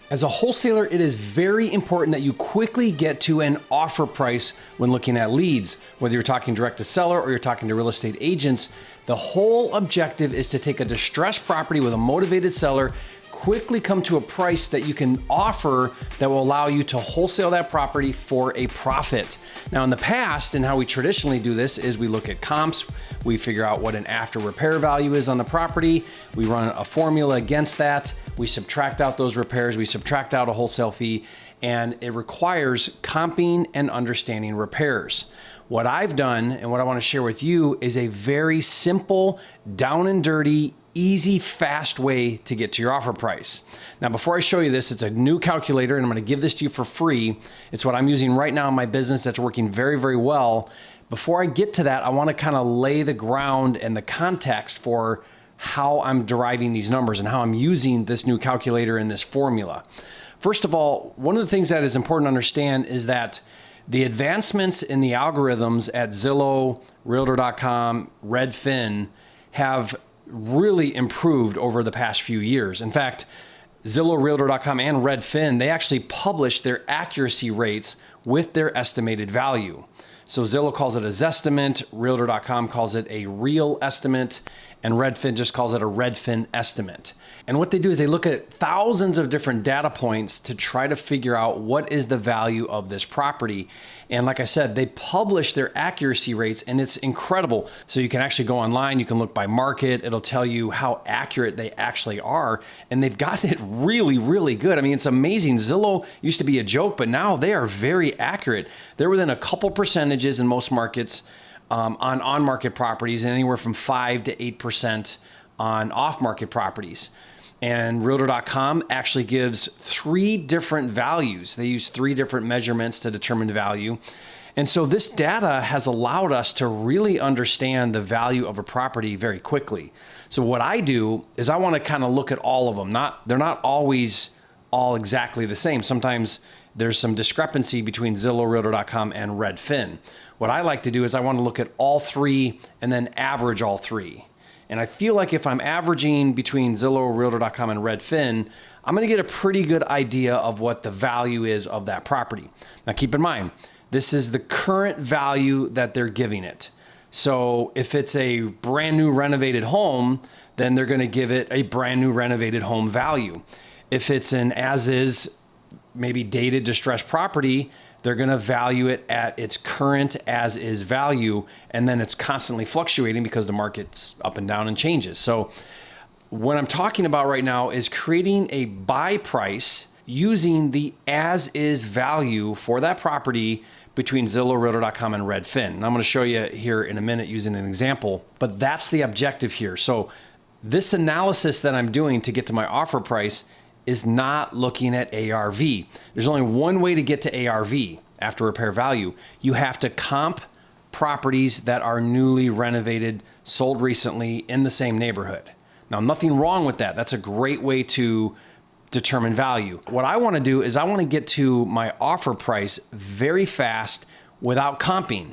As a wholesaler, it is very important that you quickly get to an offer price when looking at leads. Whether you're talking direct to seller or you're talking to real estate agents, the whole objective is to take a distressed property with a motivated seller, quickly come to a price that you can offer that will allow you to wholesale that property for a profit. Now, in the past, and how we traditionally do this is we look at comps, we figure out what an after repair value is on the property, we run a formula against that, we subtract out those repairs, we subtract out a wholesale fee, and it requires comping and understanding repairs. What I've done and what I want to share with you is a very simple, down and dirty, easy, fast way to get to your offer price. Now, before I show you this, it's a new calculator and I'm going to give this to you for free. It's what I'm using right now in my business that's working very, very well. Before I get to that, I want to kind of lay the ground and the context for how I'm deriving these numbers and how I'm using this new calculator and this formula. First of all, one of the things that is important to understand is that the advancements in the algorithms at Zillow, Realtor.com, Redfin have really improved over the past few years. In fact, Zillow, Realtor.com, and Redfin, they actually publish their accuracy rates with their estimated value. So Zillow calls it a Zestimate, Realtor.com calls it a real estimate, and Redfin just calls it a Redfin estimate. And what they do is they look at thousands of different data points to try to figure out what is the value of this property. And like I said, they publish their accuracy rates and it's incredible. So you can actually go online, you can look by market, it'll tell you how accurate they actually are. And they've gotten it really, really good. I mean, it's amazing. Zillow used to be a joke, but now they are very accurate. They're within a couple percentages in most markets on market properties and anywhere from 5 to 8% on off-market properties. And Realtor.com actually gives 3 different values. They use 3 different measurements to determine the value. And so this data has allowed us to really understand the value of a property very quickly. So what I do is I want to kind of look at all of them. They're not always all exactly the same. Sometimes there's some discrepancy between Zillow, Realtor.com, and Redfin. What I like to do is I want to look at all 3 and then average all 3. And I feel like if I'm averaging between Zillow, Realtor.com, and Redfin, I'm going to get a pretty good idea of what the value is of that property. Now, keep in mind, this is the current value that they're giving it. So if it's a brand new renovated home, then they're going to give it a brand new renovated home value. If it's an as-is, maybe dated distressed property, they're going to value it at its current as-is value, and then it's constantly fluctuating because the market's up and down and changes. So what I'm talking about right now is creating a buy price using the as-is value for that property between Zillow, Realtor.com, and Redfin. And I'm going to show you here in a minute using an example, but that's the objective here. So this analysis that I'm doing to get to my offer price is not looking at ARV. There's only one way to get to ARV, after repair value. You have to comp properties that are newly renovated, sold recently in the same neighborhood. Now, nothing wrong with that. That's a great way to determine value. What I want to do is I want to get to my offer price very fast without comping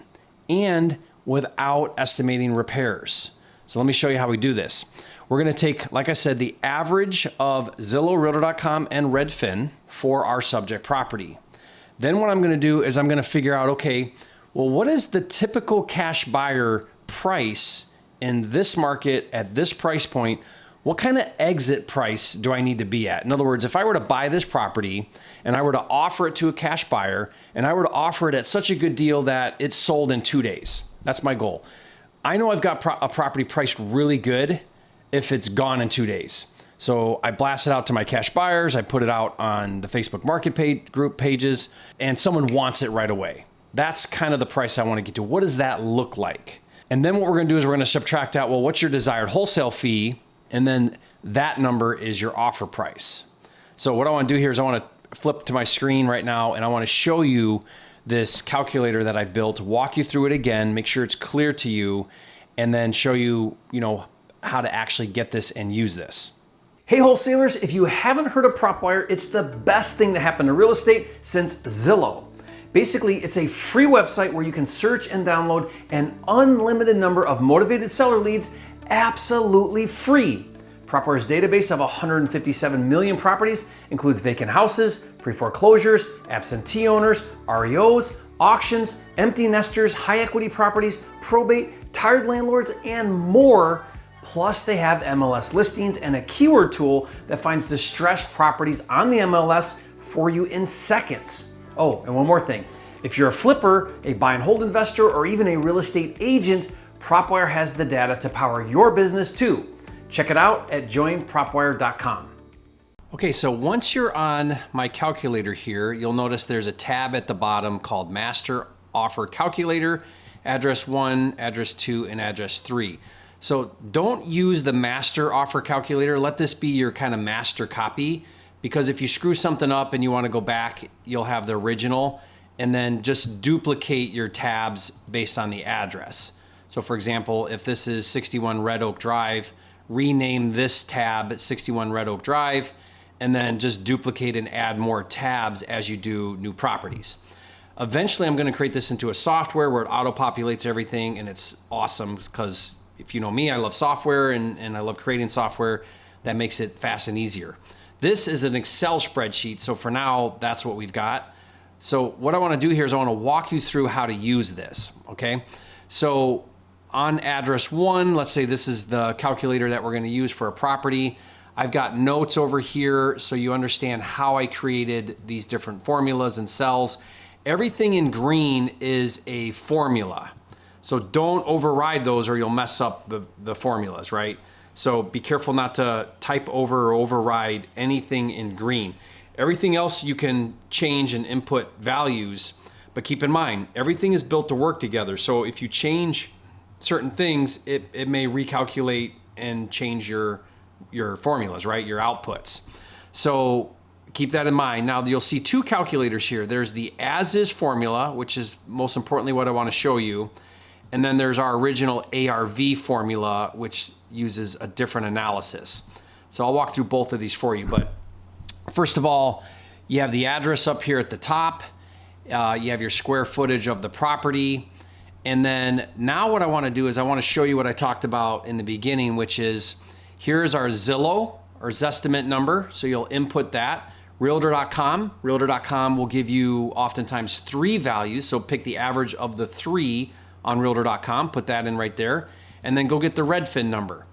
and without estimating repairs. So let me show you how we do this. We're going to take, like I said, the average of Zillow, Realtor.com, and Redfin for our subject property. Then what I'm going to do is I'm going to figure out, okay, well, what is the typical cash buyer price in this market at this price point? What kind of exit price do I need to be at? In other words, if I were to buy this property and I were to offer it to a cash buyer and I were to offer it at such a good deal that it's sold in 2 days, that's my goal. I know I've got a property priced really good if it's gone in 2 days. So I blast it out to my cash buyers, I put it out on the Facebook market group pages, and someone wants it right away. That's kind of the price I want to get to. What does that look like? And then what we're going to do is we're going to subtract out, well, what's your desired wholesale fee? And then that number is your offer price. So what I want to do here is I want to flip to my screen right now, and I want to show you this calculator that I built, walk you through it again, make sure it's clear to you, and then show you, how to actually get this and use this. Hey wholesalers, if you haven't heard of Propwire, it's the best thing that happened to real estate since Zillow. Basically, it's a free website where you can search and download an unlimited number of motivated seller leads absolutely free. Propwire's database of 157 million properties includes vacant houses, pre-foreclosures, absentee owners, REOs, auctions, empty nesters, high equity properties, probate, tired landlords, and more. Plus, they have MLS listings and a keyword tool that finds distressed properties on the MLS for you in seconds. Oh, and one more thing. If you're a flipper, a buy and hold investor, or even a real estate agent, Propwire has the data to power your business too. Check it out at joinpropwire.com. Okay, so once you're on my calculator here, you'll notice there's a tab at the bottom called Master Offer Calculator, Address 1, Address 2, and Address 3. So don't use the Master Offer Calculator. Let this be your kind of master copy, because if you screw something up and you want to go back, you'll have the original, and then just duplicate your tabs based on the address. So for example, if this is 61 Red Oak Drive, rename this tab 61 Red Oak Drive, and then just duplicate and add more tabs as you do new properties. Eventually, I'm going to create this into a software where it auto-populates everything, and it's awesome because if you know me, I love software and I love creating software that makes it fast and easier. This is an Excel spreadsheet, so for now, that's what we've got. So what I want to do here is I want to walk you through how to use this, okay? So on address 1, let's say this is the calculator that we're going to use for a property. I've got notes over here so you understand how I created these different formulas and cells. Everything in green is a formula. So don't override those or you'll mess up the formulas, right? So be careful not to type over or override anything in green. Everything else you can change and input values, but keep in mind, everything is built to work together. So if you change certain things, it may recalculate and change your formulas, right? Your outputs. So keep that in mind. Now you'll see two calculators here. There's the as is formula, which is most importantly what I want to show you. And then there's our original ARV formula, which uses a different analysis. So I'll walk through both of these for you. But first of all, you have the address up here at the top. You have your square footage of the property. And then now what I want to do is I want to show you what I talked about in the beginning, which is here's our Zillow or Zestimate number. So you'll input that. Realtor.com. Realtor.com will give you oftentimes 3 values. So pick the average of the 3 on Realtor.com. Put that in right there. And then go get the Redfin number.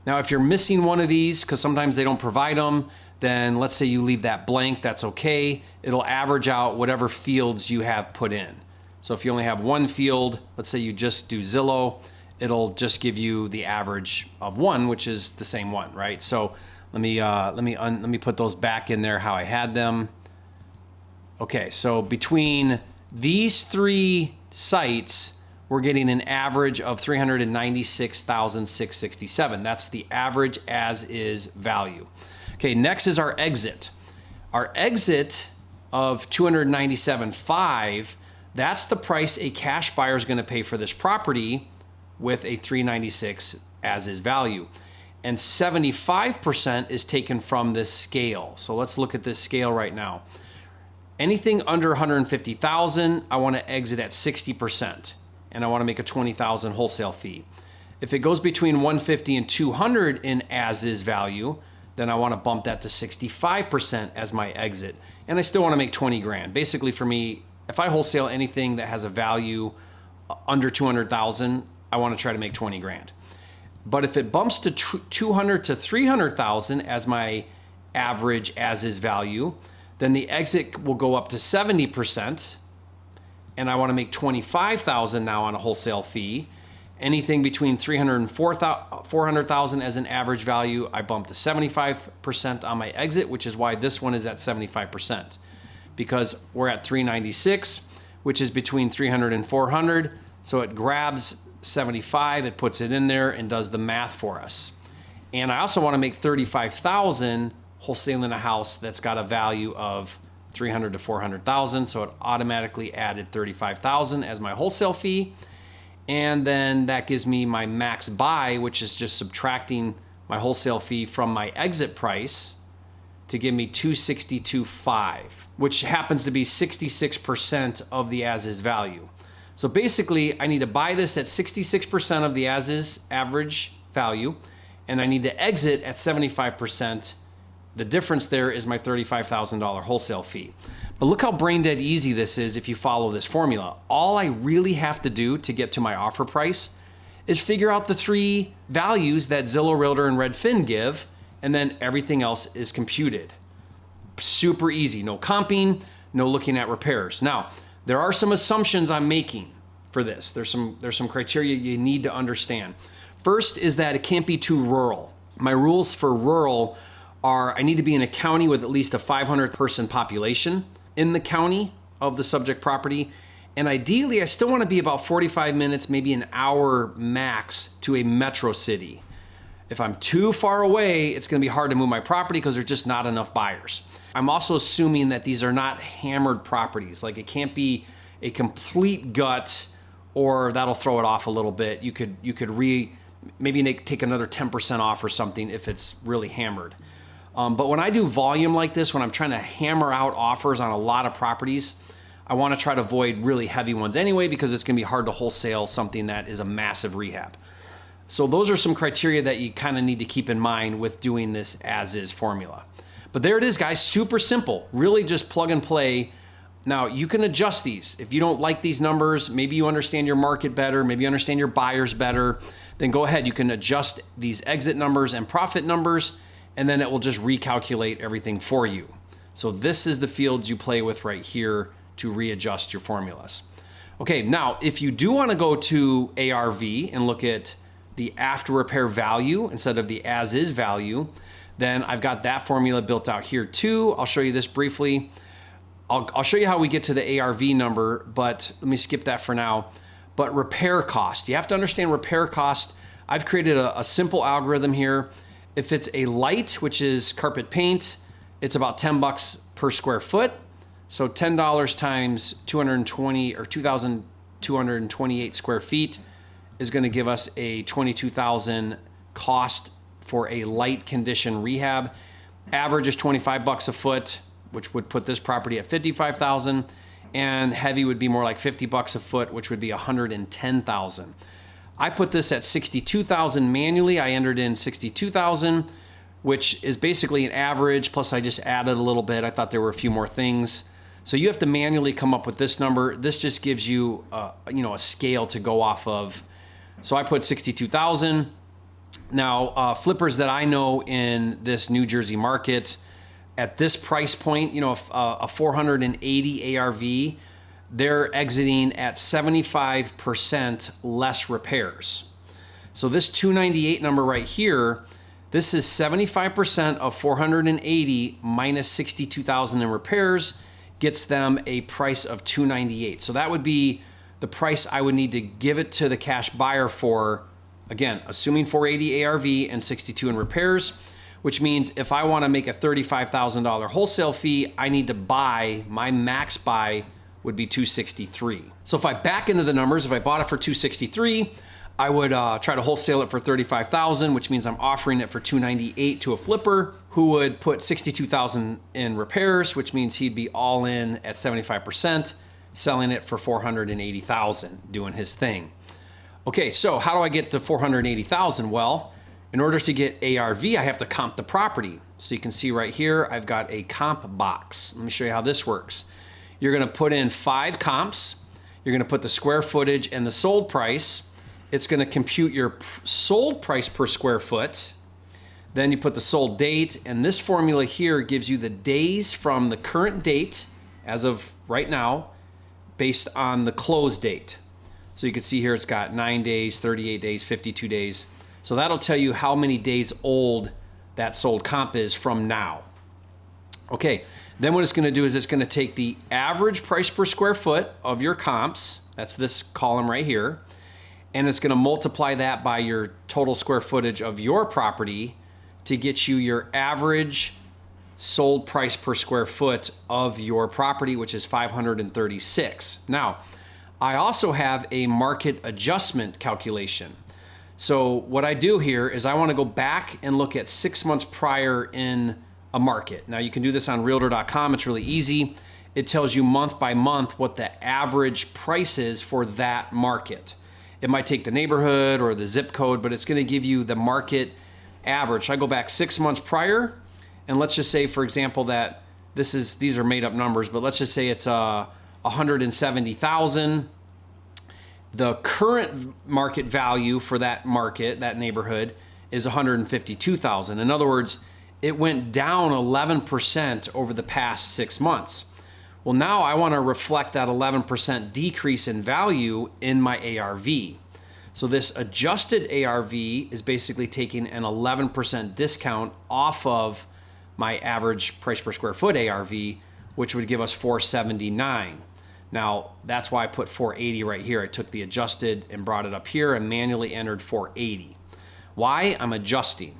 Now, if you're missing one of these, because sometimes they don't provide them, then let's say you leave that blank. That's okay. It'll average out whatever fields you have put in. So if you only have one field, let's say you just do Zillow, it'll just give you the average of 1, which is the same one, right? So let me put those back in there how I had them. Okay, so between these 3 sites, we're getting an average of 396,667. That's the average as is value. Okay, next is our exit. Our exit of 297.5. That's the price a cash buyer is going to pay for this property with a 396 as is value. And 75% is taken from this scale. So let's look at this scale right now. Anything under 150,000, I want to exit at 60%, and I want to make a 20,000 wholesale fee. If it goes between 150 and 200 in as is value, then I want to bump that to 65% as my exit. And I still want to make 20 grand. Basically for me, if I wholesale anything that has a value under 200,000, I want to try to make 20 grand. But if it bumps to 200 to 300,000 as my average as is value, then the exit will go up to 70%, and I want to make 25,000 now on a wholesale fee. Anything between 300 and 400,000 as an average value, I bump to 75% on my exit, which is why this one is at 75%. Because we're at 396, which is between 300 and 400. So it grabs 75, it puts it in there and does the math for us. And I also want to make 35,000 wholesaling a house that's got a value of 300 to 400,000. So it automatically added 35,000 as my wholesale fee. And then that gives me my max buy, which is just subtracting my wholesale fee from my exit price to give me 262.5, which happens to be 66% of the as-is value. So basically, I need to buy this at 66% of the as-is average value, and I need to exit at 75%. The difference there is my $35,000 wholesale fee. But look how brain dead easy this is if you follow this formula. All I really have to do to get to my offer price is figure out the 3 values that Zillow, Realtor, and Redfin give, and then everything else is computed. Super easy, no comping, no looking at repairs. Now, there are some assumptions I'm making for this. There's some criteria you need to understand. First is that it can't be too rural. My rules for rural are I need to be in a county with at least a 500 person population in the county of the subject property. And ideally, I still want to be about 45 minutes, maybe an hour max to a metro city. If I'm too far away, it's going to be hard to move my property because there's just not enough buyers. I'm also assuming that these are not hammered properties. Like it can't be a complete gut or that'll throw it off a little bit. You could maybe take another 10% off or something if it's really hammered. But when I do volume like this, when I'm trying to hammer out offers on a lot of properties, I want to try to avoid really heavy ones anyway, because it's going to be hard to wholesale something that is a massive rehab. So those are some criteria that you kind of need to keep in mind with doing this as is formula. But there it is, guys. Super simple. Really just plug and play. Now you can adjust these. If you don't like these numbers, maybe you understand your market better, maybe you understand your buyers better, then go ahead. You can adjust these exit numbers and profit numbers, and then it will just recalculate everything for you. So this is the fields you play with right here to readjust your formulas. Okay, now if you do want to go to ARV and look at the after repair value instead of the as is value, then I've got that formula built out here too. I'll show you this briefly. I'll show you how we get to the ARV number, but let me skip that for now. But repair cost, you have to understand repair cost. I've created a simple algorithm here. If it's a light, which is carpet paint, it's about $10 per square foot. So $10 times 220 or 2,228 square feet is going to give us a $22,000 cost for a light condition rehab. Average is $25 a foot, which would put this property at $55,000, and heavy would be more like $50 a foot, which would be $110,000. I put this at $62,000 manually. I entered in $62,000, which is basically an average, plus I just added a little bit. I thought there were a few more things. So you have to manually come up with this number. This just gives you a scale to go off of. So I put 62,000. Now, flippers that I know in this New Jersey market at this price point, a 480 ARV, they're exiting at 75% less repairs. So this 298 number right here, this is 75% of 480 minus 62,000 in repairs, gets them a price of 298. So that would be the price I would need to give it to the cash buyer for, again, assuming 480 ARV and 62 in repairs, which means if I want to make a $35,000 wholesale fee, I need to buy, my max buy would be 263. So if I back into the numbers, if I bought it for 263, I would try to wholesale it for 35,000, which means I'm offering it for 298 to a flipper who would put 62,000 in repairs, which means he'd be all in at 75%, selling it for 480,000, doing his thing. Okay, so how do I get to 480,000? Well, in order to get ARV, I have to comp the property. So you can see right here, I've got a comp box. Let me show you how this works. You're gonna put in 5 comps. You're gonna put the square footage and the sold price. It's gonna compute your sold price per square foot. Then you put the sold date, and this formula here gives you the days from the current date, as of right now, based on the close date. So you can see here it's got 9 days, 38 days, 52 days. So that'll tell you how many days old that sold comp is from now. Okay, then what it's gonna do is it's gonna take the average price per square foot of your comps, that's this column right here, and it's gonna multiply that by your total square footage of your property to get you your average sold price per square foot of your property, which is 536. Now, I also have a market adjustment calculation. So what I do here is I want to go back and look at 6 months prior in a market. Now you can do this on realtor.com. It's really easy. It tells you month by month what the average price is for that market. It might take the neighborhood or the zip code, but it's going to give you the market average. So I go back 6 months prior, and let's just say, for example, that these are made up numbers, but let's just say it's 170,000. The current market value for that market, that neighborhood, is 152,000. In other words, it went down 11% over the past 6 months. Well, now I want to reflect that 11% decrease in value in my ARV. So this adjusted ARV is basically taking an 11% discount off of my average price per square foot ARV, which would give us $479. Now, that's why I put 480 right here. I took the adjusted and brought it up here and manually entered 480. Why? I'm adjusting.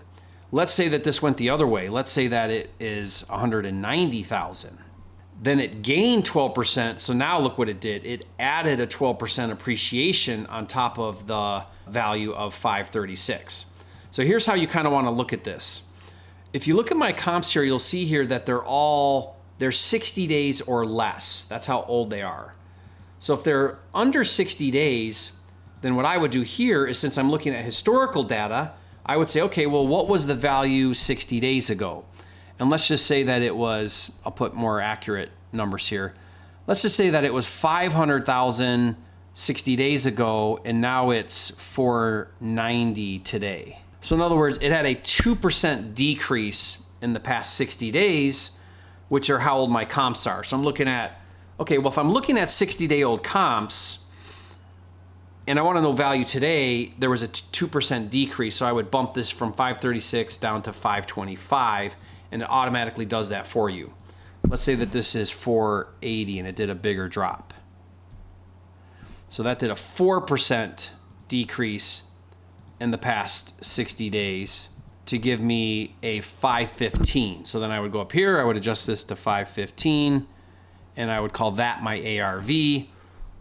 Let's say that this went the other way. Let's say that it is 190,000. Then it gained 12%. So now look what it did. It added a 12% appreciation on top of the value of 536. So here's how you kind of want to look at this. If you look at my comps here, you'll see here that they're 60 days or less. That's how old they are. So if they're under 60 days, then what I would do here is, since I'm looking at historical data, I would say, okay, well, what was the value 60 days ago? And let's just say that it was, I'll put more accurate numbers here. Let's just say that it was 500,000 60 days ago, and now it's 490 today. So in other words, it had a 2% decrease in the past 60 days, which are how old my comps are. So I'm looking at, okay, well, if I'm looking at 60-day-old comps and I want to know value today, there was a 2% decrease. So I would bump this from 536 down to 525, and it automatically does that for you. Let's say that this is 480 and it did a bigger drop. So that did a 4% decrease in the past 60 days to give me a 515. So then I would go up here, I would adjust this to 515, and I would call that my ARV,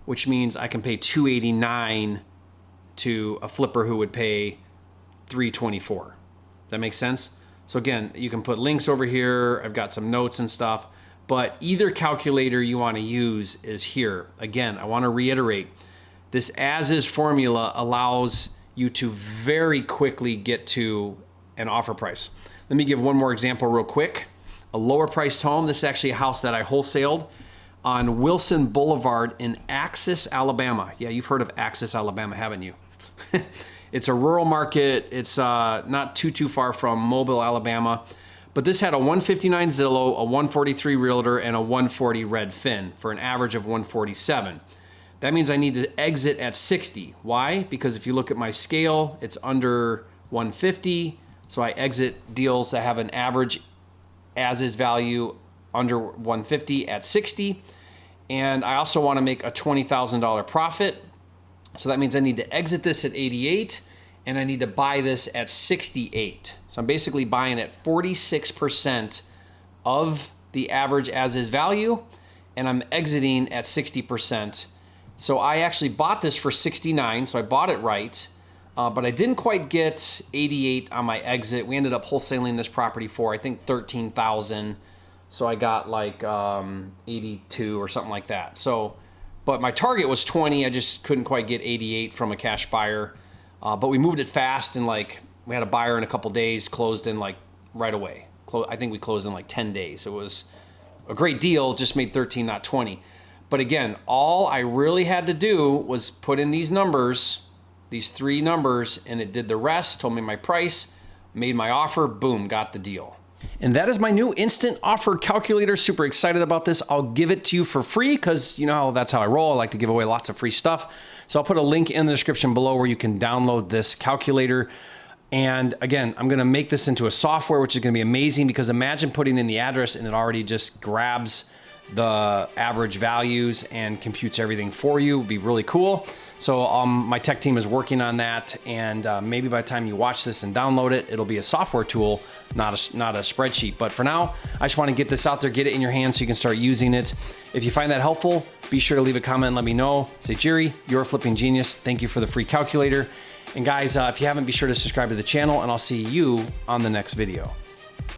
which means I can pay 289 to a flipper who would pay 324. Does that make sense? So again, you can put links over here. I've got some notes and stuff, but either calculator you want to use is here. Again, I want to reiterate, this as-is formula allows you to very quickly get to an offer price. Let me give one more example real quick. A lower priced home. This is actually a house that I wholesaled on Wilson Boulevard in Axis, Alabama. Yeah, you've heard of Axis, Alabama, haven't you? It's a rural market. It's not too far from Mobile, Alabama. But this had a 159 Zillow, a 143 Realtor, and a 140 Redfin for an average of 147. That means I need to exit at 60. Why? Because if you look at my scale, it's under 150. So I exit deals that have an average as-is value under 150 at 60. And I also want to make a $20,000 profit. So that means I need to exit this at 88 and I need to buy this at 68. So I'm basically buying at 46% of the average as-is value, and I'm exiting at 60%. So I actually bought this for 69, so I bought it right. But I didn't quite get 88 on my exit. We ended up wholesaling this property for, I think, 13,000. So I got like 82 or something like that. So, but my target was 20. I just couldn't quite get 88 from a cash buyer. But we moved it fast, and like we had a buyer in a couple days, closed in like right away. I think we closed in like 10 days. It was a great deal, just made 13, not 20. But again, all I really had to do was put in these numbers, these three numbers, and it did the rest, told me my price, made my offer, boom, got the deal. And that is my new instant offer calculator. Super excited about this. I'll give it to you for free because you know that's how I roll. I like to give away lots of free stuff. So I'll put a link in the description below where you can download this calculator. And again, I'm going to make this into a software, which is going to be amazing, because imagine putting in the address and it already just grabs the average values and computes everything for you. It'd be really cool. So my tech team is working on that, and maybe by the time you watch this and download it, it'll be a software tool, not a spreadsheet. But for now, I just want to get this out there, get it in your hands so you can start using it. If you find that helpful, be sure to leave a comment and let me know. Say, Jerry, you're a flipping genius. Thank you for the free calculator. And guys, if you haven't, be sure to subscribe to the channel, and I'll see you on the next video.